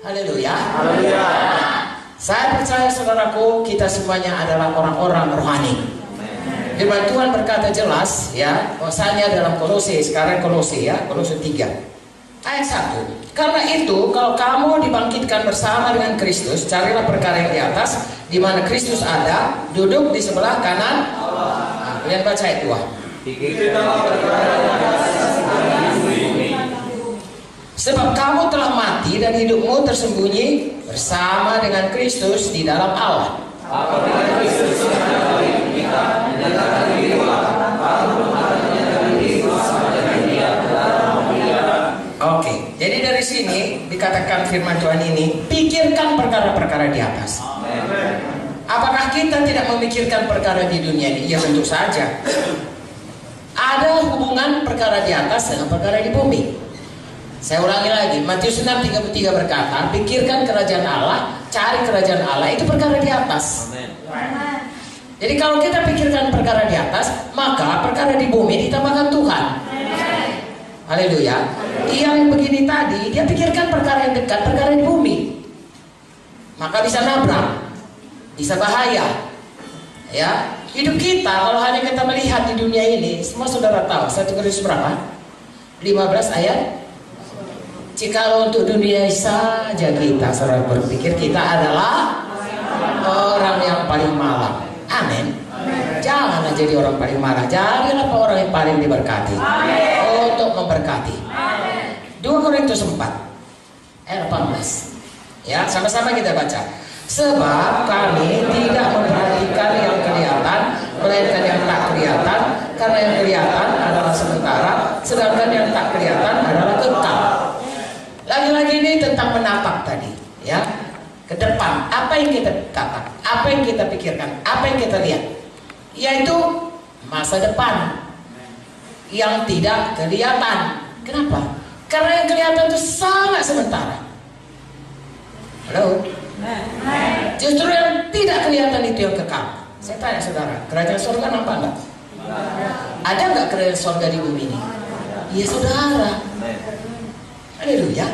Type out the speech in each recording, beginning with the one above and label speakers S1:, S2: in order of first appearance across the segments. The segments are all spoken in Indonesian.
S1: Haleluya.
S2: Haleluya.
S1: Saya percaya saudaraku, kita semuanya adalah orang-orang rohani. Firman Tuhan berkata jelas ya, bahwasanya dalam Kolose, sekarang Kolose ya, Kolose 3 ayat 1. Karena itu, kalau kamu dibangkitkan bersama dengan Kristus, carilah perkara yang di atas, di mana Kristus ada, duduk di sebelah kanan Allah. Nah, kalian baca ayat 2. Sebab kamu telah mati dan hidupmu tersembunyi bersama dengan Kristus di dalam Allah. Oke, jadi dari sini dikatakan firman Tuhan ini, pikirkan perkara-perkara di atas. Apakah kita tidak memikirkan perkara di dunia ini? Ya tentu saja. Ada hubungan perkara di atas dengan perkara di bumi. Saya ulangi lagi, Matius 6:33 berkata, pikirkan kerajaan Allah, cari kerajaan Allah, itu perkara di atas. Jadi kalau kita pikirkan perkara di atas, maka perkara di bumi ditambahkan Tuhan. Haleluya. Yang begini tadi, dia pikirkan perkara yang dekat, perkara di bumi, maka bisa nabrak, bisa bahaya. Ya, hidup kita kalau hanya kita melihat di dunia ini, semua saudara tahu 1 Korintus berapa? 15 ayat. Jikalau untuk dunia saja kita saudara berpikir kita adalah orang yang paling malang. Amin. Janganlah jadi orang paling marah. Jadilah orang yang paling diberkati. Untuk memberkati. 2 Korintus 4 ayat 18. Ya, sama-sama kita baca. Sebab kami tidak memperhatikan yang kelihatan, melainkan yang tak kelihatan, karena yang kelihatan adalah sementara, sedangkan yang tak kelihatan adalah kekal. Lagi-lagi ini tentang menatap tadi, ya, ke depan. Apa yang kita tatap, apa yang kita pikirkan, apa yang kita lihat, yaitu masa depan yang tidak kelihatan. Kenapa? Karena yang kelihatan itu sangat sementara. Halo? Justru yang tidak kelihatan itu yang kekal. Saya tanya saudara, kerajaan surga nampak enggak? Ada enggak kerajaan surga di bumi ini? Iya saudara. Haleluya.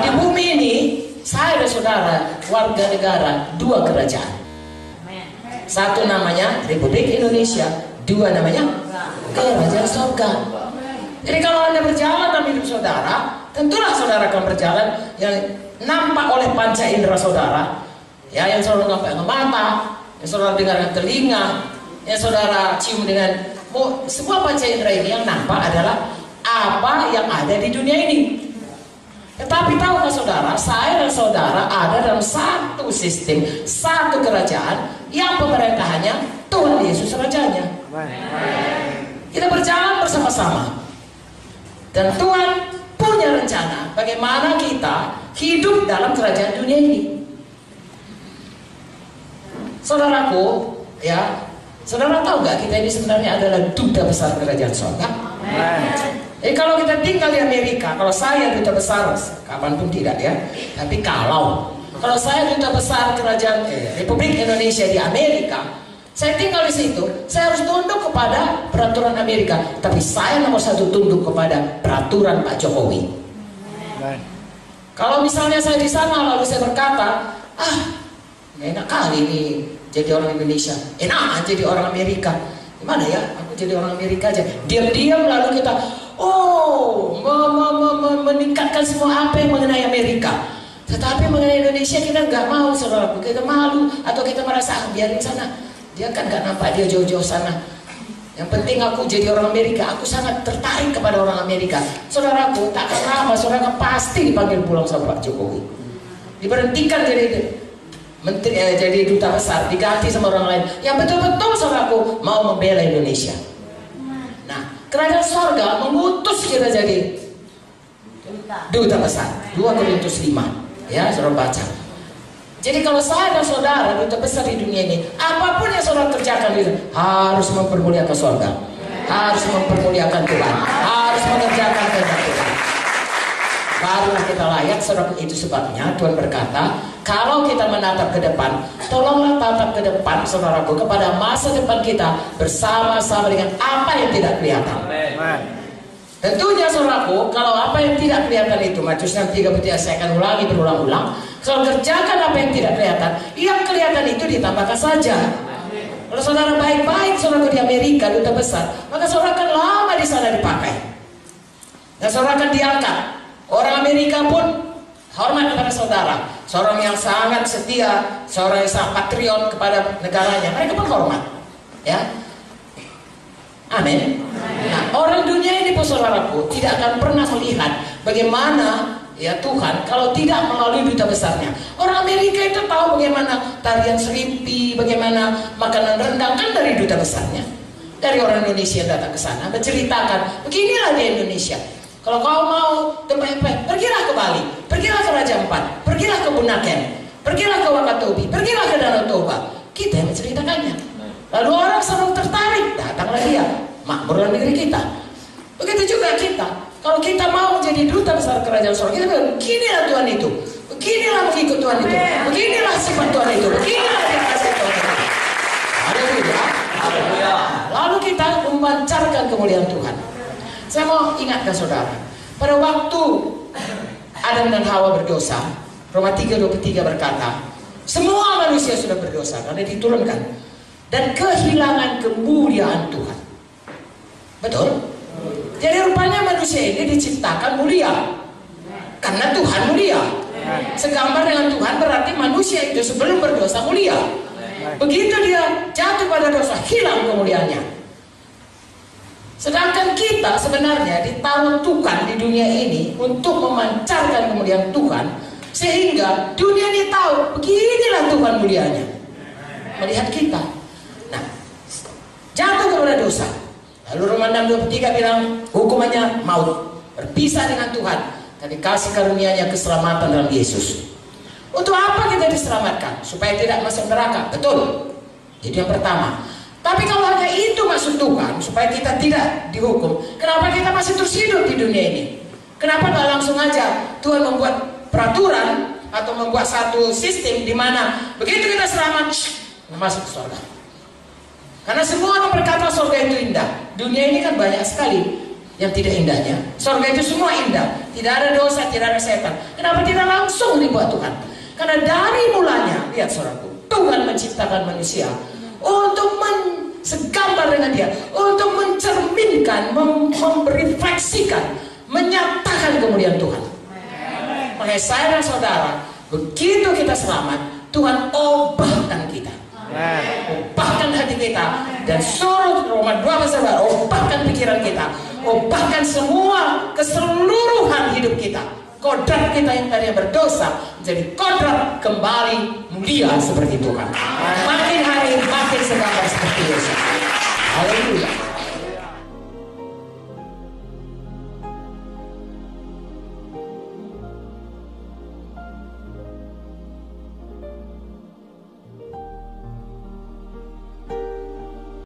S1: Di bumi ini saya dan saudara warga negara dua kerajaan. Satu namanya Republik Indonesia, dua namanya Kerajaan Surga. Jadi kalau Anda berjalan dalam hidup saudara, tentulah saudara akan berjalan yang nampak oleh panca indera saudara, ya, yang saudara nampak dengan mata, yang saudara dengar dengan telinga, yang saudara cium dengan semua panca indera ini yang nampak adalah apa yang ada di dunia ini. Tetapi tahukah saudara, saya dan saudara ada dalam satu sistem, satu kerajaan yang pemerintahannya Tuhan Yesus Rajanya. Kita berjalan bersama-sama. Dan Tuhan punya rencana bagaimana kita hidup dalam kerajaan dunia ini. Saudaraku, ya, saudara tahu gak kita ini sebenarnya adalah duta besar kerajaan surga? Jadi kalau kita tinggal di Amerika, kalau saya duta besar, kapanpun tidak ya, tapi kalau saya duta besar kerajaan Republik Indonesia di Amerika, saya tinggal di situ, saya harus tunduk kepada peraturan Amerika, tapi saya nomor satu tunduk kepada peraturan Pak Jokowi. Kalau misalnya saya di sana lalu saya berkata, enak kali ini jadi orang Indonesia, enak jadi orang Amerika. Gimana ya? Aku jadi orang Amerika aja. Diam-diam lalu kita, meningkatkan semua apa yang mengenai Amerika. Tetapi mengenai Indonesia kita nggak mau, saudaraku. Kita malu atau kita merasa biarin sana. Dia kan nggak nampak, dia jauh-jauh sana. Yang penting aku jadi orang Amerika. Aku sangat tertarik kepada orang Amerika. Saudaraku, tak akan lama saudara pasti dipanggil pulang sama Pak Jokowi. Diberhentikan jadi menteri, jadi duta besar, diganti sama orang lain yang betul-betul saudaraku mau membela Indonesia. Nah, kerajaan sorga mengutus kita jadi duta besar. 2 Korintus 5, ya, saudara baca. Jadi kalau saya dan saudara duta besar di dunia ini, apapun yang saudara kerjakan itu harus mempermuliakan sorga, harus mempermuliakan Tuhan, harus mengerjakan kehendak Tuhan. Barulah kita layak, saudara. Itu sebabnya Tuhan berkata, kalau kita menatap ke depan, tolonglah tatap ke depan, saudaraku, kepada masa depan kita bersama-sama dengan apa yang tidak kelihatan. Tentunya saudaraku, kalau apa yang tidak kelihatan itu, Matius 6:33 saya akan ulangi berulang-ulang. Kalau kerjakan apa yang tidak kelihatan, yang kelihatan itu ditambahkan saja. Kalau saudara baik-baik, saudara di Amerika, duta besar, maka saudara akan lama di sana dipakai. Dan saudara akan diangkat. Orang Amerika pun hormat kepada saudara. Seorang yang sangat setia, seorang yang sangat patriot kepada negaranya, mereka pun hormat. Ya, amin. Nah, orang dunia ini, saudaraku, tidak akan pernah melihat bagaimana ya Tuhan kalau tidak melalui duta besarnya. Orang Amerika itu tahu bagaimana tarian serimpi, bagaimana makanan rendang, kan dari duta besarnya. Dari orang Indonesia yang datang ke sana menceritakan, beginilah di Indonesia. Kalau kau mau tempat-tempat, pergilah ke Bali, pergilah ke Raja Ampat, pergilah ke Bunaken, pergilah ke Wakatobi, pergilah ke Danau Toba. Kita yang menceritakannya. Lalu orang selalu tertarik, datanglah dia, makmurlah negeri kita. Begitu juga kita. Kalau kita mau menjadi duta besar kerajaan surga, kita bilang, beginilah Tuhan itu, beginilah mengikut Tuhan itu, beginilah sifat Tuhan itu, beginilah yang kasih Tuhan itu. Haleluya. Lalu kita memancarkan kemuliaan Tuhan. Saya mau ingatkan saudara, pada waktu Adam dan Hawa berdosa, Roma 3:23 berkata, semua manusia sudah berdosa karena diturunkan dan kehilangan kemuliaan Tuhan. Betul? Jadi rupanya manusia ini diciptakan mulia karena Tuhan mulia. Segambar dengan Tuhan berarti manusia itu sebelum berdosa mulia. Begitu dia jatuh pada dosa, hilang kemuliaannya. Sedangkan kita sebenarnya ditaruhkan di dunia ini untuk memancarkan kemuliaan Tuhan, sehingga dunia ini tahu beginilah Tuhan mulianya melihat kita. Nah, jatuh kepada dosa. Lalu Roma 6:23 bilang hukumannya maut, berpisah dengan Tuhan, tapi kasih karunia-Nya keselamatan dalam Yesus. Untuk apa kita diselamatkan? Supaya tidak masuk neraka. Betul. Jadi yang pertama. Tapi kalau hanya itu maksud Tuhan, supaya kita tidak dihukum, kenapa kita masih terus hidup di dunia ini? Kenapa nggak langsung aja Tuhan membuat peraturan atau membuat satu sistem di mana begitu kita selamat masuk ke surga? Karena semua orang berkata surga itu indah. Dunia ini kan banyak sekali yang tidak indahnya. Surga itu semua indah, tidak ada dosa, tidak ada setan. Kenapa tidak langsung dibuat Tuhan? Karena dari mulanya, lihat saudaraku, Tuhan menciptakan manusia untuk segambar dengan dia, untuk mencerminkan, merefleksikan, menyatakan kemuliaan Tuhan. Makanya saya dan saudara, begitu kita selamat, Tuhan ubahkan kita, ubahkan hati kita, dan suruh Roma 12 ubahkan pikiran kita, ubahkan semua keseluruhan hidup kita. Kodrat kita yang tadinya berdosa menjadi kodrat kembali mulia seperti Tuhan. Makin hari makin segambar seperti Yesus. Haleluya.